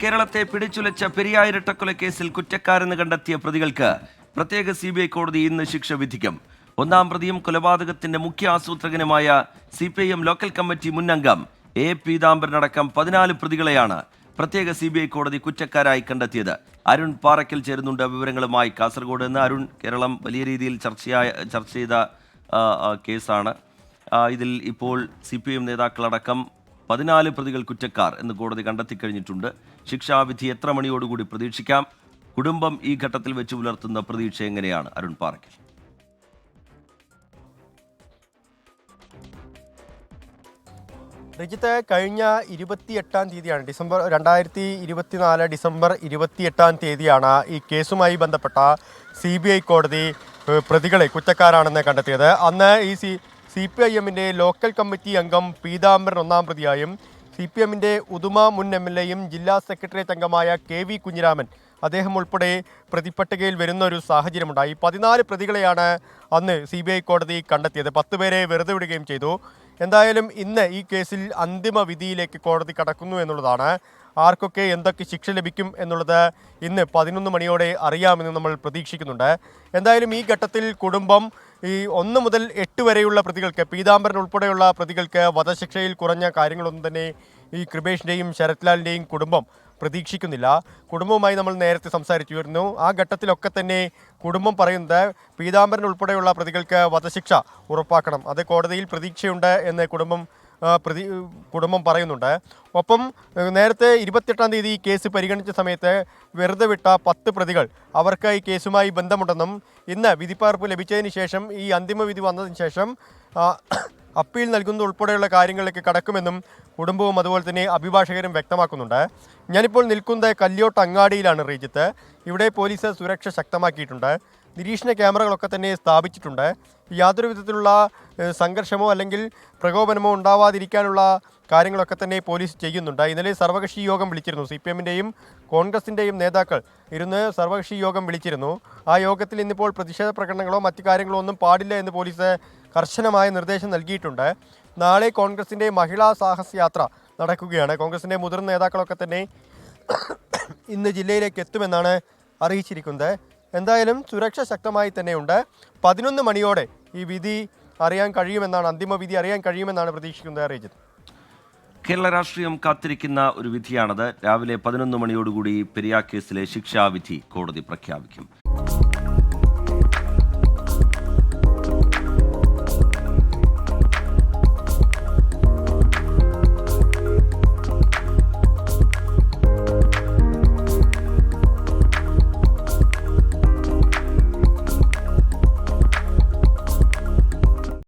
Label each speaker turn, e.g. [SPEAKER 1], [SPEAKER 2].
[SPEAKER 1] കേരളത്തെ പിടിച്ചുലച്ച പെരിയാർ ഇരട്ടക്കൊലക്കേസിൽ കുറ്റക്കാരെന്ന് കണ്ടെത്തിയ പ്രതികൾക്ക് പ്രത്യേക CBI കോടതി ഇന്ന് ശിക്ഷ വിധിക്കും. ഒന്നാം പ്രതിയും കൊലപാതകത്തിന്റെ മുഖ്യ ആസൂത്രകനുമായ CPIM ലോക്കൽ കമ്മിറ്റി മുൻ അംഗം A. പീതാംബരനടക്കം 14 പ്രതികളെയാണ് പ്രത്യേക CBI കോടതി കുറ്റക്കാരായി കണ്ടെത്തിയത്. അരുൺ പാറയ്ക്കൽ ചേരുന്നുണ്ട് വിവരങ്ങളുമായി കാസർഗോഡ് നിന്ന്. അരുൺ, കേരളം വലിയ രീതിയിൽ ചർച്ച ചെയ്ത കേസാണ്. ഇതിൽ ഇപ്പോൾ CPIM നേതാക്കളടക്കം 14 പ്രതികൾ കുറ്റക്കാർ എന്ന് കോടതി കണ്ടെത്തിക്കഴിഞ്ഞിട്ടുണ്ട്. ശിക്ഷാവിധി എത്ര മണിയോടുകൂടി പ്രതീക്ഷിക്കാം? കുടുംബം ഈ ഘട്ടത്തിൽ വെച്ച് പുലർത്തുന്ന പ്രതീക്ഷ എങ്ങനെയാണ്? അരുൺ പാറയ്ക്കൽ.
[SPEAKER 2] രജിത്ത്, കഴിഞ്ഞ 28-ാം തീയതിയാണ്, 2024 ഡിസംബർ 28-ാം തീയതിയാണ് ഈ കേസുമായി ബന്ധപ്പെട്ട CBI കോടതി പ്രതികളെ കുറ്റക്കാരാണെന്ന് കണ്ടെത്തിയത്. അന്ന് ഈ CPIM-ന്റെ ലോക്കൽ കമ്മിറ്റി അംഗം പീതാംബരൻ ഒന്നാം പ്രതിയായും CPM-ന്റെ ഉദുമ മുൻ MLA-യും ജില്ലാ സെക്രട്ടേറിയറ്റ് അംഗമായ KV കുഞ്ഞിരാമൻ അദ്ദേഹം ഉൾപ്പെടെ പ്രതിപട്ടികയിൽ വരുന്ന ഒരു സാഹചര്യമുണ്ടായി. 14 പ്രതികളെയാണ് അന്ന് CBI കോടതി കണ്ടെത്തിയത്. 10 പേരെ വെറുതെ വിടുകയും ചെയ്തു. എന്തായാലും ഇന്ന് ഈ കേസിൽ അന്തിമ വിധിയിലേക്ക് കോടതി കടക്കുന്നു എന്നുള്ളതാണ്. ആർക്കൊക്കെ എന്തൊക്കെ ശിക്ഷ ലഭിക്കും എന്നുള്ളത് ഇന്ന് 11 മണിയോടെ അറിയാമെന്ന് നമ്മൾ പ്രതീക്ഷിക്കുന്നുണ്ട്. എന്തായാലും ഈ ഘട്ടത്തിൽ കുടുംബം ഈ 1 മുതൽ 8 വരെയുള്ള പ്രതികൾക്ക്, പീതാംബരൻ ഉൾപ്പെടെയുള്ള പ്രതികൾക്ക് വധശിക്ഷയിൽ കുറഞ്ഞ കാര്യങ്ങളൊന്നും തന്നെ ഈ കൃപേഷിൻ്റെയും ശരത്ലാലിൻ്റെയും കുടുംബം പ്രതീക്ഷിക്കുന്നില്ല. കുടുംബവുമായി നമ്മൾ നേരത്തെ സംസാരിച്ചു വരുന്നു. ആ ഘട്ടത്തിലൊക്കെ തന്നെ കുടുംബം പറയുന്നത് പീതാംബരൻ ഉൾപ്പെടെയുള്ള പ്രതികൾക്ക് വധശിക്ഷ ഉറപ്പാക്കണം, അത് കോടതിയിൽ പ്രതീക്ഷയുണ്ട് എന്ന് കുടുംബം പറയുന്നുണ്ട്. ഒപ്പം നേരത്തെ 28-ാം തീയതി ഈ കേസ് പരിഗണിച്ച സമയത്ത് വെറുതെ വിട്ട 10 പ്രതികൾ അവർക്ക് ഈ കേസുമായി ബന്ധമുണ്ടെന്നും ഇന്ന് വിധിപ്പകർപ്പ് ലഭിച്ചതിന് ശേഷം, ഈ അന്തിമ വിധി വന്നതിന് ശേഷം അപ്പീൽ നൽകുന്നത് ഉൾപ്പെടെയുള്ള കാര്യങ്ങളിലേക്ക് കടക്കുമെന്നും കുടുംബവും അതുപോലെ തന്നെ അഭിഭാഷകരും വ്യക്തമാക്കുന്നുണ്ട്. ഞാനിപ്പോൾ നിൽക്കുന്നത് കല്യോട്ട് അങ്ങാടിയിലാണ് റീജിത്ത്. ഇവിടെ പോലീസ് സുരക്ഷ ശക്തമാക്കിയിട്ടുണ്ട്. നിരീക്ഷണ ക്യാമറകളൊക്കെ തന്നെ സ്ഥാപിച്ചിട്ടുണ്ട്. യാതൊരു വിധത്തിലുള്ള സംഘർഷമോ അല്ലെങ്കിൽ പ്രകോപനമോ ഉണ്ടാവാതിരിക്കാനുള്ള കാര്യങ്ങളൊക്കെ തന്നെ പോലീസ് ചെയ്യുന്നുണ്ട്. ഇന്നലെ സർവകക്ഷി യോഗം വിളിച്ചിരുന്നു. CPM-ൻ്റെയും കോൺഗ്രസിൻ്റെയും നേതാക്കൾ ഇരുന്ന് സർവകക്ഷി യോഗം വിളിച്ചിരുന്നു. ആ യോഗത്തിൽ ഇന്നിപ്പോൾ പ്രതിഷേധ പ്രകടനങ്ങളോ മറ്റു കാര്യങ്ങളോ ഒന്നും പാടില്ല എന്ന് പോലീസ് കർശനമായ നിർദ്ദേശം നൽകിയിട്ടുണ്ട്. നാളെ കോൺഗ്രസിൻ്റെ മഹിളാ സാഹസ് യാത്ര നടക്കുകയാണ്. കോൺഗ്രസിൻ്റെ മുതിർന്ന നേതാക്കളൊക്കെ തന്നെ ഇന്ന് ജില്ലയിലേക്ക് എത്തുമെന്നാണ് അറിയിച്ചിരിക്കുന്നത്. എന്തായാലും സുരക്ഷ ശക്തമായി തന്നെയുണ്ട്. 11 മണിയോടെ ഈ വിധി അറിയാൻ കഴിയുമെന്നാണ്, അന്തിമ വിധി അറിയാൻ കഴിയുമെന്നാണ് പ്രതീക്ഷിക്കുന്നത്. അറിയിച്ചത്
[SPEAKER 1] കേരള രാഷ്ട്രീയം കാത്തിരിക്കുന്ന ഒരു വിധിയാണത്. രാവിലെ 11 മണിയോടുകൂടി പെരിയാർ കേസിലെ ശിക്ഷാവിധി കോടതി പ്രഖ്യാപിക്കും.